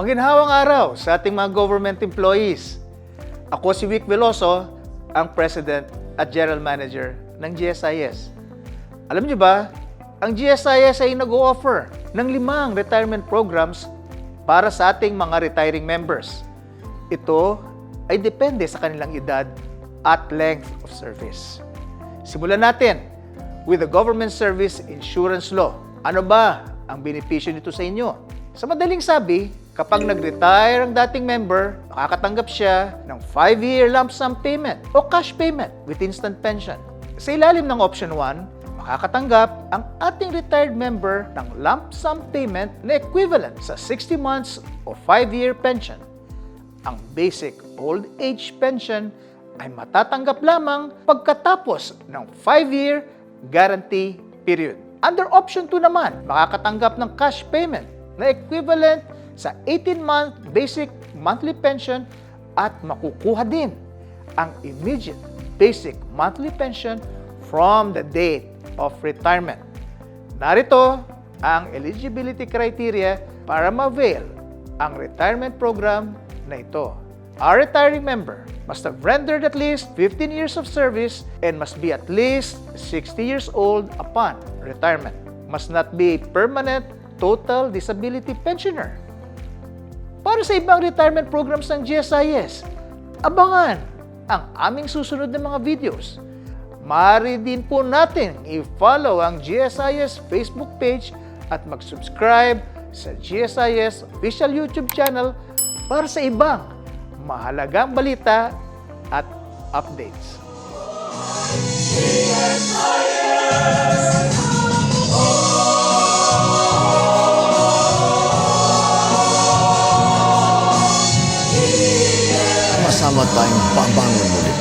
Maginhawang araw sa ating mga government employees. Ako si Vic Veloso, ang President at General Manager ng GSIS. Alam niyo ba, ang GSIS ay nag-o-offer ng 5 retirement programs para sa ating mga retiring members. Ito ay depende sa kanilang edad at length of service. Simulan natin with the Government Service Insurance Law. Ano ba ang benepisyo nito sa inyo? Sa madaling sabi, kapag nag-retire ang dating member, makakatanggap siya ng 5-year lump sum payment o cash payment with instant pension. Sa ilalim ng Option 1, makakatanggap ang ating retired member ng lump sum payment na equivalent sa 60 months o 5-year pension. Ang basic old age pension ay matatanggap lamang pagkatapos ng 5-year guarantee period. Under Option 2 naman, makakatanggap ng cash payment na equivalent sa 18-month basic monthly pension at makukuha din ang immediate basic monthly pension from the date of retirement. Narito ang eligibility criteria para ma-avail ang retirement program na ito. Our retiring member must have rendered at least 15 years of service and must be at least 60 years old upon retirement. Must not be a permanent total disability pensioner. Para sa ibang retirement programs ng GSIS, abangan ang aming susunod na mga videos. Maaari din po natin i-follow ang GSIS Facebook page at mag-subscribe sa GSIS official YouTube channel para sa ibang mahalagang balita at updates. Sama tayong babangon muli.